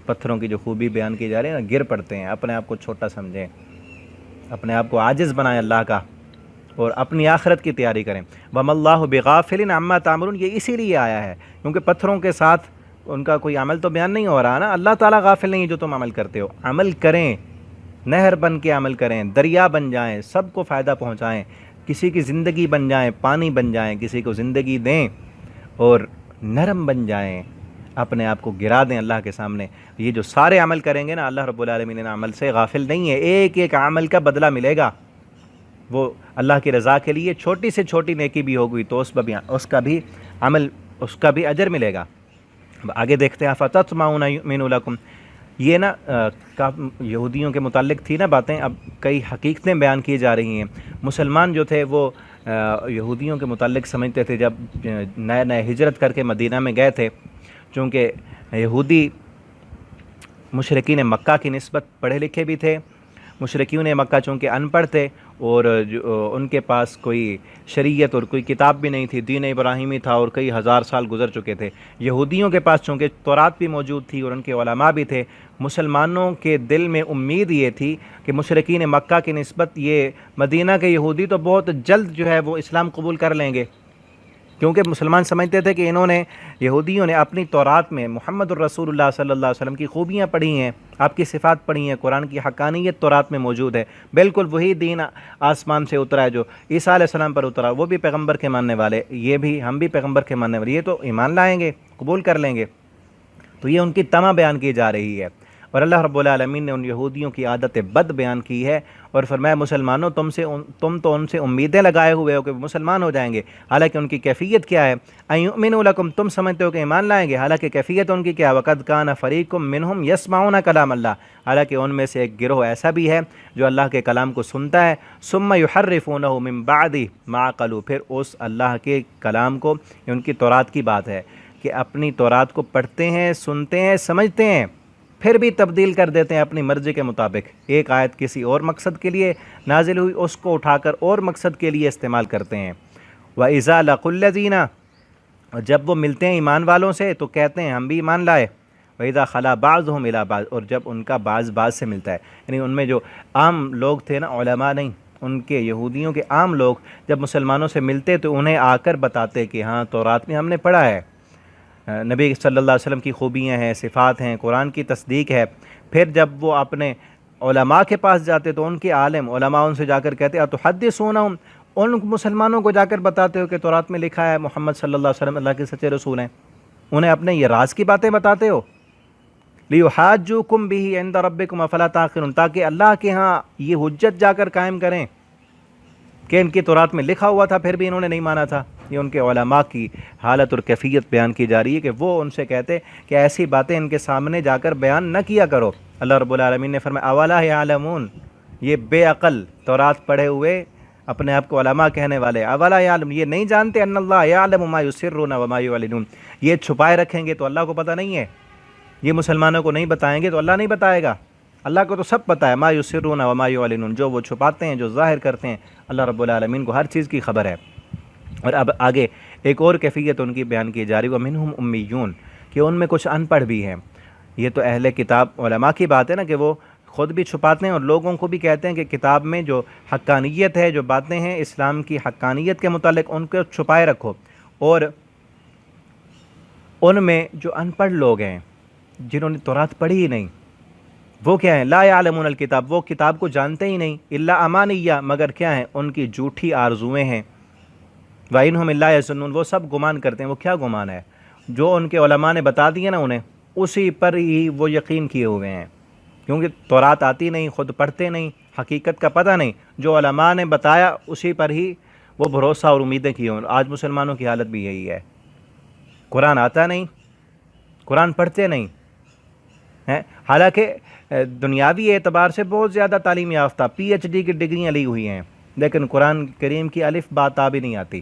پتھروں کی جو خوبی بیان کی جا رہی ہے نا، گر پڑتے ہیں، اپنے آپ کو چھوٹا سمجھیں، اپنے آپ کو عاجز بنائیں اللہ کا، اور اپنی آخرت کی تیاری کریں۔ وَمَا اللَّهُ بِغَافِلٍ عَمَّا تَعْمَلُونَ، یہ اسی لیے آیا ہے کیونکہ پتھروں کے ساتھ ان کا کوئی عمل تو بیان نہیں ہو رہا نا۔ اللہ تعالیٰ غافل نہیں ہے جو تم عمل کرتے ہو، عمل کریں، نہر بن کے عمل کریں، دریا بن جائیں، سب کو فائدہ پہنچائیں، کسی کی زندگی بن جائیں، پانی بن جائیں، کسی کو زندگی دیں، اور نرم بن جائیں، اپنے آپ کو گرا دیں اللہ کے سامنے۔ یہ جو سارے عمل کریں گے نا، اللہ رب العالمین عمل سے غافل نہیں ہے، ایک ایک عمل کا بدلہ ملے گا۔ وہ اللہ کی رضا کے لیے چھوٹی سے چھوٹی نیکی بھی ہوگی تو اس کا بھی اجر ملے گا۔ آگے دیکھتے ہیں، فَتَطْمَعُونَ يُؤْمِنُ لَكُمْ، یہ نا یہودیوں کے متعلق تھی نا باتیں، اب کئی حقیقتیں بیان کی جا رہی ہیں۔ مسلمان جو تھے وہ یہودیوں کے متعلق سمجھتے تھے، جب نئے نئے ہجرت کر کے مدینہ میں گئے تھے، چونکہ یہودی مشرکین مکہ کی نسبت پڑھے لکھے بھی تھے، مشرکین مکہ چونکہ ان پڑھ تھے، اور ان کے پاس کوئی شریعت اور کوئی کتاب بھی نہیں تھی، دین ابراہیمی تھا اور کئی ہزار سال گزر چکے تھے۔ یہودیوں کے پاس چونکہ تورات بھی موجود تھی اور ان کے علماء بھی تھے، مسلمانوں کے دل میں امید یہ تھی کہ مشرکین مکہ کی نسبت یہ مدینہ کے یہودی تو بہت جلد جو ہے وہ اسلام قبول کر لیں گے، کیونکہ مسلمان سمجھتے تھے کہ یہودیوں نے اپنی تورات میں محمد الرسول اللہ صلی اللہ علیہ وسلم کی خوبیاں پڑھی ہیں، آپ کی صفات پڑھی ہیں، قرآن کی حقانیت تورات میں موجود ہے، بالکل وہی دین آسمان سے اترا ہے جو عیسیٰ علیہ السلام پر اترا، وہ بھی پیغمبر کے ماننے والے، یہ بھی ہم بھی پیغمبر کے ماننے والے، یہ تو ایمان لائیں گے، قبول کر لیں گے۔ تو یہ ان کی طمع بیان کی جا رہی ہے، اور اللہ رب العالمین نے ان یہودیوں کی عادت بد بیان کی ہے، اور فرمایا مسلمانوں تم تو ان سے امیدیں لگائے ہوئے ہو کہ وہ مسلمان ہو جائیں گے، حالانکہ ان کی کیفیت کیا ہے؟ اَیُؤْمِنُوا لَکُمْ، تم سمجھتے ہو کہ ایمان لائیں گے، حالانکہ کیفیت ان کی کیا ہے؟ وَقَدْ كَانَ فَرِيقٌ مِّنْهُمْ يَسْمَعُونَ كَلَامَ اللَّهِ، حالانکہ ان میں سے ایک گروہ ایسا بھی ہے جو اللہ کے کلام کو سنتا ہے، ثُمَّ يُحَرِّفُونَهُ مِن بَعْدِ مَا عَقَلُوا، پھر اس اللہ کے کلام کو، ان کی تورات کی بات ہے کہ اپنی تورات کو پڑھتے ہیں، سنتے ہیں، سمجھتے ہیں، پھر بھی تبدیل کر دیتے ہیں اپنی مرضی کے مطابق، ایک آیت کسی اور مقصد کے لیے نازل ہوئی، اس کو اٹھا کر اور مقصد کے لیے استعمال کرتے ہیں۔ وَإِذَا لَقُوا الَّذِينَ، اور جب وہ ملتے ہیں ایمان والوں سے تو کہتے ہیں ہم بھی ایمان لائے، وَإِذَا خَلَا بَعْضُهُمْ إِلَىٰ بَعْضٍ، اور جب ان کا بعض سے ملتا ہے، یعنی ان میں جو عام لوگ تھے نا، علماء نہیں، ان کے یہودیوں کے عام لوگ جب مسلمانوں سے ملتے تو انہیں آ کر بتاتے کہ ہاں تورات میں ہم نے پڑھا ہے، نبی صلی اللہ علیہ وسلم کی خوبیاں ہیں، صفات ہیں، قرآن کی تصدیق ہے۔ پھر جب وہ اپنے علماء کے پاس جاتے تو ان کے عالم علماء ان سے جا کر کہتے اتحدثونہم، ان مسلمانوں کو جا کر بتاتے ہو کہ تورات میں لکھا ہے محمد صلی اللہ علیہ وسلم اللہ کے سچے رسول ہیں، انہیں اپنے یہ راز کی باتیں بتاتے ہو، لیحاجوکم بہ عند ربکم افلا تعقلون، تاکہ اللہ کے ہاں یہ حجت جا کر قائم کریں کہ ان کی تورات میں لکھا ہوا تھا پھر بھی انہوں نے نہیں مانا تھا۔ یہ ان کے علماء کی حالت اور کیفیت بیان کی جا رہی ہے کہ وہ ان سے کہتے کہ ایسی باتیں ان کے سامنے جا کر بیان نہ کیا کرو۔ اللہ رب العالمین نے فرمایا اولا یعلمون، یہ بے عقل تورات پڑھے ہوئے اپنے آپ کو علماء کہنے والے، اولا یعلم، یہ نہیں جانتے ان اللہ یعلم ما یسرون وما یعلنون، یہ چھپائے رکھیں گے تو اللہ کو پتہ نہیں ہے، یہ مسلمانوں کو نہیں بتائیں گے تو اللہ نہیں بتائے گا، اللہ کو تو سب پتہ ہے، ما یسرون وما یعلنون، جو وہ چھپاتے ہیں جو ظاہر کرتے ہیں، اللہ رب العالمین کو ہر چیز کی خبر ہے۔ اور اب آگے ایک اور کیفیت ان کی بیان کی جا رہی ہے، وَمِنْهُمْ امیون، کہ ان میں کچھ ان پڑھ بھی ہیں۔ یہ تو اہل کتاب علماء کی بات ہے نا کہ وہ خود بھی چھپاتے ہیں اور لوگوں کو بھی کہتے ہیں کہ کتاب میں جو حقانیت ہے، جو باتیں ہیں اسلام کی حقانیت کے متعلق، ان کو چھپائے رکھو۔ اور ان میں جو ان پڑھ لوگ ہیں جنہوں نے تورات پڑھی ہی نہیں، وہ کیا ہیں؟ لا یعلمون الکتاب، وہ کتاب کو جانتے ہی نہیں، الا امانیہ، مگر کیا ہیں؟ ان کی جھوٹی آرزویں ہیں۔ وَإِنْهُمْ إِلَّا يَظُنُّونَ، وہ سب گمان کرتے ہیں۔ وہ کیا گمان ہے؟ جو ان کے علماء نے بتا دیا نا انہیں، اسی پر ہی وہ یقین کیے ہوئے ہیں، کیونکہ تورات آتی نہیں، خود پڑھتے نہیں، حقیقت کا پتہ نہیں، جو علماء نے بتایا اسی پر ہی وہ بھروسہ اور امیدیں کی ہوئے۔ آج مسلمانوں کی حالت بھی یہی ہے، قرآن آتا نہیں، قرآن پڑھتے نہیں ہیں، حالانکہ دنیاوی اعتبار سے بہت زیادہ تعلیم یافتہ، PhD کی ڈگریاں لی ہوئی ہیں، لیکن قرآن کریم کی الف با تا بھی نہیں آتی،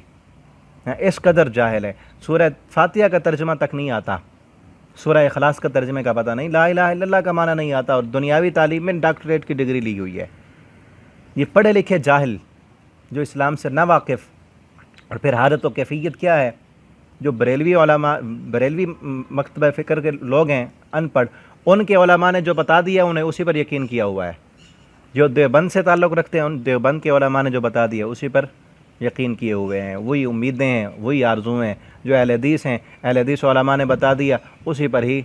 اس قدر جاہل ہے۔ سورہ فاتحہ کا ترجمہ تک نہیں آتا، سورہ اخلاص کا ترجمے کا پتہ نہیں، لا الہ الا اللہ کا معنی نہیں آتا، اور دنیاوی تعلیم میں ڈاکٹریٹ کی ڈگری لی ہوئی ہے۔ یہ پڑھے لکھے جاہل جو اسلام سے نہ واقف، اور پھر حالت و کیفیت کیا ہے؟ جو بریلوی علماء، بریلوی مکتبہ فکر کے لوگ ہیں ان پڑھ، ان کے علماء نے جو بتا دیا انہیں اسی پر یقین کیا ہوا ہے۔ جو دیوبند سے تعلق رکھتے ہیں، ان دیوبند کے علماء نے جو بتا دیا اسی پر یقین کیے ہوئے ہیں، وہی امیدیں ہیں، وہی آرزویں ہیں۔ جو اہل حدیث ہیں، اہل حدیث علماء نے بتا دیا اسی پر ہی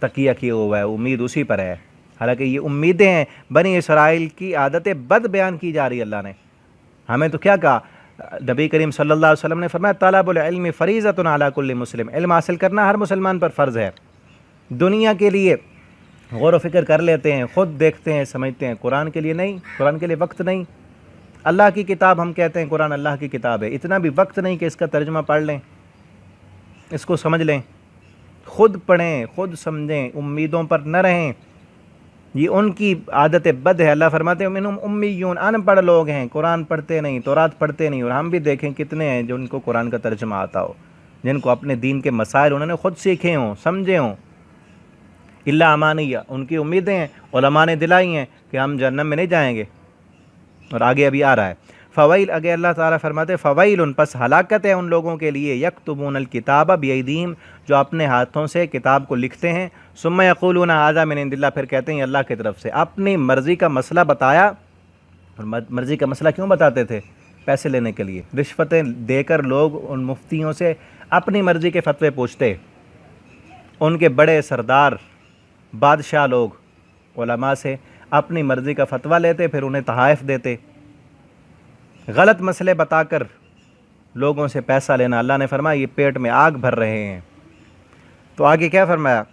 تکیہ کیے ہوا ہے، امید اسی پر ہے۔ حالانکہ یہ امیدیں ہیں، بنی اسرائیل کی عادت بد بیان کی جا رہی ہے۔ اللہ نے ہمیں تو کیا کہا؟ نبی کریم صلی اللہ علیہ وسلم نے فرمایا طلب العلم فریضۃ علی کل مسلم، علم حاصل کرنا ہر مسلمان پر فرض ہے۔ دنیا کے لیے غور و فکر کر لیتے ہیں، خود دیکھتے ہیں، سمجھتے ہیں، قرآن کے لیے نہیں، قرآن کے لیے وقت نہیں۔ اللہ کی کتاب ہم کہتے ہیں، قرآن اللہ کی کتاب ہے، اتنا بھی وقت نہیں کہ اس کا ترجمہ پڑھ لیں، اس کو سمجھ لیں، خود پڑھیں، خود سمجھیں، امیدوں پر نہ رہیں۔ یہ ان کی عادت بد ہے۔ اللہ فرماتے ہیں منہم امیون، ان پڑھ لوگ ہیں، قرآن پڑھتے نہیں، تورات پڑھتے نہیں، اور ہم بھی دیکھیں کتنے ہیں جو ان کو قرآن کا ترجمہ آتا ہو، جن کو اپنے دین کے مسائل انہوں نے خود سیکھے ہوں، سمجھے ہوں۔ الا امانیہ، ان کی امیدیں ہیں، علماء نے دلائی ہیں کہ ہم جہنم میں نہیں جائیں گے، اور آگے ابھی آ رہا ہے فوائل، آگے اللہ تعالیٰ فرماتے فوائل، پس ہلاکت ہے ان لوگوں کے لیے، یکتبون الکتاب بیدیہم، جو اپنے ہاتھوں سے کتاب کو لکھتے ہیں، ثم یقولون ھذا من عند اللہ، پھر کہتے ہیں اللہ کی طرف سے۔ اپنی مرضی کا مسئلہ بتایا، اور مرضی کا مسئلہ کیوں بتاتے تھے؟ پیسے لینے کے لیے، رشوتیں دے کر لوگ ان مفتیوں سے اپنی مرضی کے فتوے پوچھتے، ان کے بڑے سردار بادشاہ لوگ علماء سے اپنی مرضی کا فتویٰ لیتے، پھر انہیں تحائف دیتے، غلط مسئلے بتا کر لوگوں سے پیسہ لینا۔ اللہ نے فرمایا یہ پیٹ میں آگ بھر رہے ہیں۔ تو آگے کیا فرمایا؟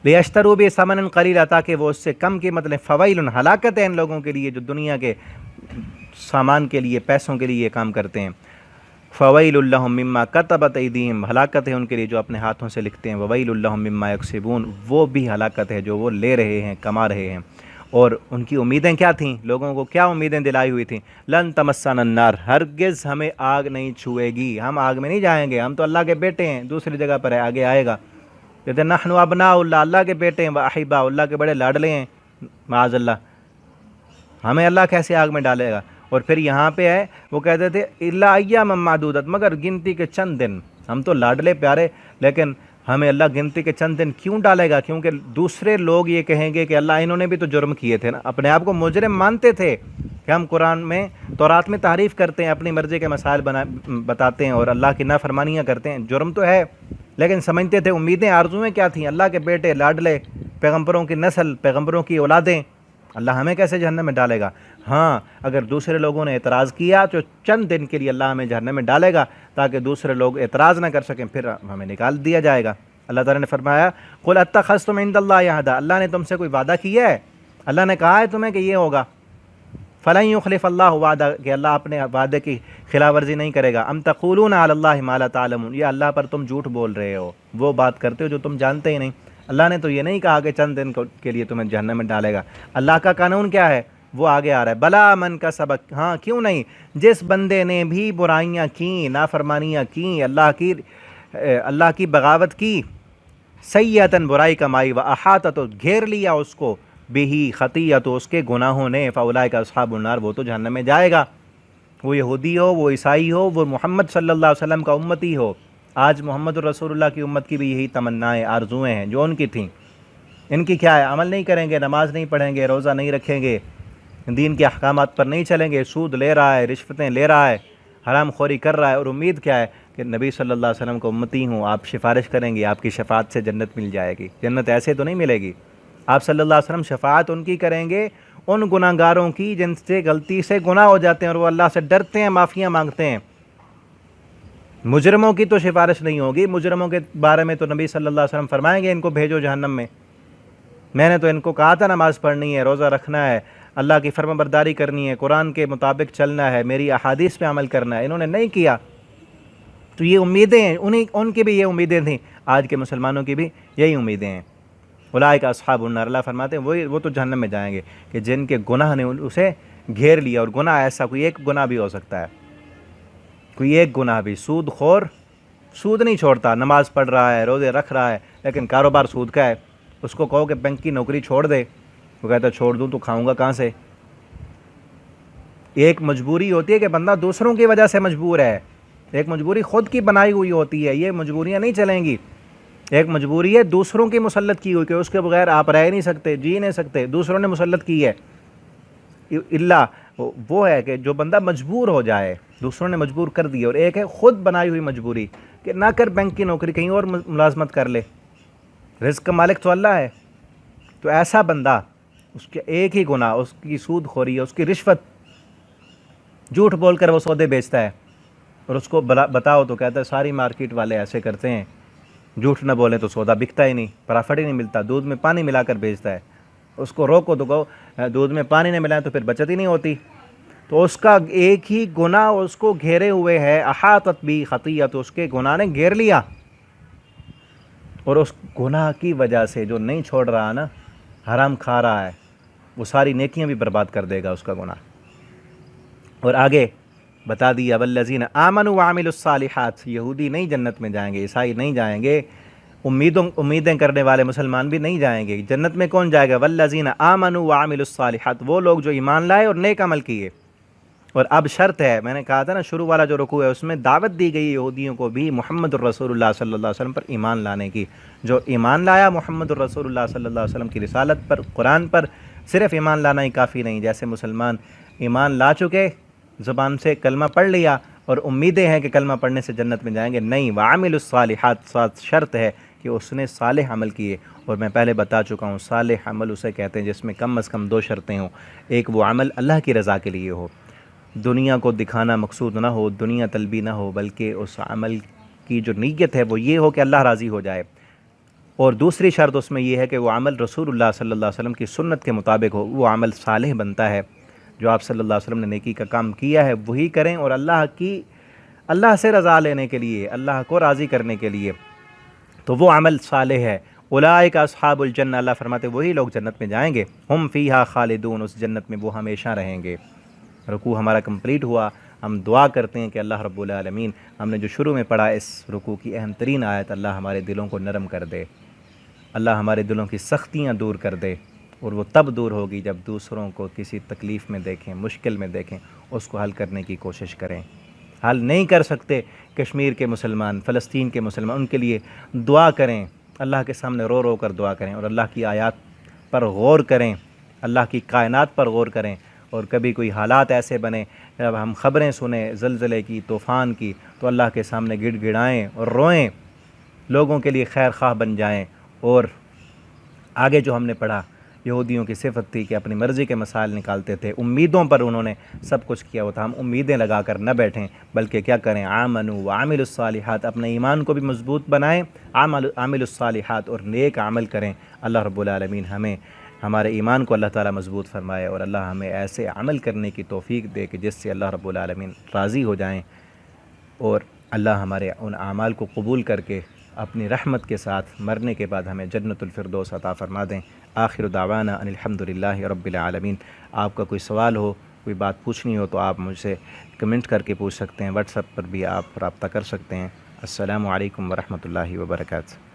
لیشتروا بہ ثمنا قلیلا، تاکہ وہ اس سے کم قیمت لیں۔ فویل، ہلاکت ہے ان لوگوں کے لیے جو دنیا کے سامان کے لیے، پیسوں کے لیے یہ کام کرتے ہیں۔ فویل لہم مما کتبت ایدیہم، ہلاکت ہے ان کے لیے جو اپنے ہاتھوں سے لکھتے ہیں۔ وویل لہم مما یکسبون، وہ بھی ہلاکت ہے جو وہ لے رہے ہیں، کما رہے ہیں۔ اور ان کی امیدیں کیا تھیں؟ لوگوں کو کیا امیدیں دلائی ہوئی تھیں؟ لن تمسنا النار، ہرگز ہمیں آگ نہیں چھوئے گی، ہم آگ میں نہیں جائیں گے، ہم تو اللہ کے بیٹے ہیں۔ دوسری جگہ پر ہے، آگے آئے گا، کہتے ہیں نحن ابناء اللہ، اللہ کے بیٹے ہیں، واحباء، اللہ کے بڑے لاڈلے ہیں، معاذ اللہ، ہمیں اللہ کیسے آگ میں ڈالے گا؟ اور پھر یہاں پہ ہے وہ کہتے تھے الا ایاما معدودۃ، مگر گنتی کے چند دن، ہم تو لاڈلے پیارے، لیکن ہمیں اللہ گنتی کے چند دن کیوں ڈالے گا؟ کیونکہ دوسرے لوگ یہ کہیں گے کہ اللہ انہوں نے بھی تو جرم کیے تھے نا، اپنے آپ کو مجرم مانتے تھے کہ ہم قرآن میں تورات میں تحریف کرتے ہیں، اپنی مرضی کے مسائل بتاتے ہیں اور اللہ کی نافرمانیاں کرتے ہیں، جرم تو ہے، لیکن سمجھتے تھے امیدیں آرزویں کیا تھیں؟ اللہ کے بیٹے، لاڈلے، پیغمبروں کی نسل، پیغمبروں کی اولادیں، اللہ ہمیں کیسے جہنم میں ڈالے گا؟ ہاں اگر دوسرے لوگوں نے اعتراض کیا تو چند دن کے لیے اللہ ہمیں جہنم میں ڈالے گا تاکہ دوسرے لوگ اعتراض نہ کر سکیں، پھر ہمیں نکال دیا جائے گا۔ اللہ تعالیٰ نے فرمایا قل اتخذتم عند اللہ عہدا، اللہ نے تم سے کوئی وعدہ کیا ہے؟ اللہ نے کہا ہے تمہیں کہ یہ ہوگا؟ فلن یخلف اللہ وعدہ، کہ اللہ اپنے وعدے کی خلاف ورزی نہیں کرے گا۔ ام تقولون علی اللہ ما لا تعلمون، یہ اللہ پر تم جھوٹ بول رہے ہو، وہ بات کرتے ہو جو تم جانتے ہی نہیں۔ اللہ نے تو یہ نہیں کہا کہ چند دن کے لیے تمہیں جہنم میں ڈالے گا۔ اللہ کا قانون کیا ہے؟ وہ آگے آ رہا ہے، بلا من کا سبق، ہاں کیوں نہیں، جس بندے نے بھی برائیاں کیں، نافرمانیاں کیں، اللہ کی بغاوت کی، سیئتن برائی کمائی، و احاطہ تو گھیر لیا اس کو، بہی خطیئت اس کے گناہوں نے، فاولئک اصحاب النار وہ تو جہنم میں جائے گا۔ وہ یہودی ہو، وہ عیسائی ہو، وہ محمد صلی اللہ علیہ وسلم کا امتی ہو۔ آج محمد الرسول اللہ کی امت کی بھی یہی تمنائیں، آرزویں ہیں جو ان کی تھیں۔ ان کی کیا ہے؟ عمل نہیں کریں گے، نماز نہیں پڑھیں گے، روزہ نہیں رکھیں گے، دین کے احکامات پر نہیں چلیں گے، سود لے رہا ہے، رشوتیں لے رہا ہے، حرام خوری کر رہا ہے، اور امید کیا ہے کہ نبی صلی اللہ علیہ وسلم کو امتی ہوں، آپ سفارش کریں گے، آپ کی شفاعت سے جنت مل جائے گی۔ جنت ایسے تو نہیں ملے گی، آپ صلی اللہ علیہ وسلم شفاعت ان کی کریں گے، ان گناہ گاروں کی جن سے غلطی سے گناہ ہو جاتے ہیں اور وہ اللہ سے ڈرتے ہیں، معافیاں مانگتے ہیں۔ مجرموں کی تو سفارش نہیں ہوگی، مجرموں کے بارے میں تو نبی صلی اللہ علیہ وسلم فرمائیں گے ان کو بھیجو جہنم میں، میں نے تو ان کو کہا تھا نماز پڑھنی ہے، روزہ رکھنا ہے، اللہ کی فرما برداری کرنی ہے، قرآن کے مطابق چلنا ہے، میری احادیث پہ عمل کرنا ہے، انہوں نے نہیں کیا۔ تو یہ امیدیں ہیں، ان کی بھی یہ امیدیں تھیں، آج کے مسلمانوں کی بھی یہی امیدیں ہیں۔ اولئک اصحاب النار، اللہ فرماتے ہیں وہ تو جہنم میں جائیں گے کہ جن کے گناہ نے اسے گھیر لیا، اور گناہ ایسا کوئی ایک گناہ بھی ہو سکتا ہے، کوئی ایک گناہ بھی، سود خور سود نہیں چھوڑتا، نماز پڑھ رہا ہے، روزے رکھ رہا ہے، لیکن کاروبار سود کا ہے، اس کو کہو کہ بینک کی نوکری چھوڑ دے، وہ کہتا ہے چھوڑ دوں تو کھاؤں گا کہاں سے؟ ایک مجبوری ہوتی ہے کہ بندہ دوسروں کی وجہ سے مجبور ہے، ایک مجبوری خود کی بنائی ہوئی ہوتی ہے، یہ مجبوریاں نہیں چلیں گی۔ ایک مجبوری ہے دوسروں کی مسلط کی ہوئی کہ اس کے بغیر آپ رہ نہیں سکتے، جی نہیں سکتے، دوسروں نے مسلط کی ہے۔ اللہ وہ ہے کہ جو بندہ مجبور ہو جائے، دوسروں نے مجبور کر دی، اور ایک ہے خود بنائی ہوئی مجبوری کہ نہ کر بینک کی نوکری، کہیں اور ملازمت کر لے، رزق کا مالک تو اللہ ہے۔ تو ایسا بندہ، اس کے ایک ہی گناہ، اس کی سود خوری ہے، اس کی رشوت، جھوٹ بول کر وہ سودے بیچتا ہے، اور اس کو بتاؤ تو کہتا ہے ساری مارکیٹ والے ایسے کرتے ہیں، جھوٹ نہ بولیں تو سودا بکتا ہی نہیں، پرافٹ ہی نہیں ملتا، دودھ میں پانی ملا کر بیچتا ہے، اس کو روکو تو کہو دودھ میں پانی نہیں ملائیں تو پھر بچت ہی نہیں ہوتی۔ تو اس کا ایک ہی گناہ اس کو گھیرے ہوئے ہے، احاطت بھی خطیئت، اس کے گناہ نے گھیر لیا، اور اس گناہ کی وجہ سے جو نہیں چھوڑ رہا نا، حرام کھا رہا ہے، وہ ساری نیکیاں بھی برباد کر دے گا اس کا گناہ۔ اور آگے بتا دیا والذین آمنوا وعملوا الصالحات، یہودی نہیں جنت میں جائیں گے، عیسائی نہیں جائیں گے، امیدیں کرنے والے مسلمان بھی نہیں جائیں گے۔ جنت میں کون جائے گا؟ والذین آمنوا وعملوا الصالحات، وہ لوگ جو ایمان لائے اور نیک عمل کیے۔ اور اب شرط ہے، میں نے کہا تھا نا شروع والا جو رکوع ہے اس میں دعوت دی گئی یہودیوں کو بھی محمد الرسول اللہ صلی اللہ علیہ وسلم پر ایمان لانے کی۔ جو ایمان لایا محمد الرسول اللہ صلی اللہ علیہ وسلم کی رسالت پر، قرآن پر، صرف ایمان لانا ہی کافی نہیں، جیسے مسلمان ایمان لا چکے، زبان سے کلمہ پڑھ لیا اور امیدیں ہیں کہ کلمہ پڑھنے سے جنت میں جائیں گے، نہیں، وعملوا الصالحات، ساتھ شرط ہے کہ اس نے صالح عمل کیے۔ اور میں پہلے بتا چکا ہوں صالح عمل اسے کہتے ہیں جس میں کم از کم دو شرطیں ہوں، ایک وہ عمل اللہ کی رضا کے لیے ہو، دنیا کو دکھانا مقصود نہ ہو، دنیا طلبی نہ ہو، بلکہ اس عمل کی جو نیت ہے وہ یہ ہو کہ اللہ راضی ہو جائے۔ اور دوسری شرط اس میں یہ ہے کہ وہ عمل رسول اللہ صلی اللہ علیہ وسلم کی سنت کے مطابق ہو، وہ عمل صالح بنتا ہے۔ جو آپ صلی اللہ علیہ وسلم نے نیکی کا کام کیا ہے وہی کریں، اور اللہ سے رضا لینے کے لیے، اللہ کو راضی کرنے کے لیے، تو وہ عمل صالح ہے۔ اولئک اصحاب الجنہ، اللہ فرماتے وہی لوگ جنت میں جائیں گے، ہم فیہا خالدون، اس جنت میں وہ ہمیشہ رہیں گے۔ رکوع ہمارا کمپلیٹ ہوا، ہم دعا کرتے ہیں کہ اللہ رب العالمین، ہم نے جو شروع میں پڑھا اس رکوع کی اہم ترین آیت، اللہ ہمارے دلوں کو نرم کر دے، اللہ ہمارے دلوں کی سختیاں دور کر دے، اور وہ تب دور ہوگی جب دوسروں کو کسی تکلیف میں دیکھیں، مشکل میں دیکھیں، اس کو حل کرنے کی کوشش کریں۔ حل نہیں کر سکتے کشمیر کے مسلمان، فلسطین کے مسلمان، ان کے لیے دعا کریں، اللہ کے سامنے رو رو کر دعا کریں، اور اللہ کی آیات پر غور کریں، اللہ کی کائنات پر غور کریں۔ اور کبھی کوئی حالات ایسے بنے جب ہم خبریں سنیں زلزلے کی، طوفان کی، تو اللہ کے سامنے گڑ گڑائیں اور روئیں، لوگوں کے لیے خیر خواہ بن جائیں۔ اور آگے جو ہم نے پڑھا، یہودیوں کی صفت تھی کہ اپنی مرضی کے مسائل نکالتے تھے، امیدوں پر انہوں نے سب کچھ کیا ہوتا، ہم امیدیں لگا کر نہ بیٹھیں، بلکہ کیا کریں؟ آمنوا وعملوا الصالحات، اپنے ایمان کو بھی مضبوط بنائیں، عاملوا الصالحات، اور نیک عمل کریں۔ اللہ رب العالمین ہمیں، ہمارے ایمان کو اللہ تعالیٰ مضبوط فرمائے، اور اللہ ہمیں ایسے عمل کرنے کی توفیق دے کہ جس سے اللہ رب العالمین راضی ہو جائیں، اور اللہ ہمارے ان اعمال کو قبول کر کے اپنی رحمت کے ساتھ مرنے کے بعد ہمیں جنت الفردوس عطا فرما دیں۔ آخر دعوانا ان الحمدللہ رب العالمین۔ آپ کا کوئی سوال ہو، کوئی بات پوچھنی ہو تو آپ مجھ سے کمنٹ کر کے پوچھ سکتے ہیں، واٹس ایپ پر بھی آپ رابطہ کر سکتے ہیں۔ السلام علیکم ورحمۃ اللہ وبرکاتہ۔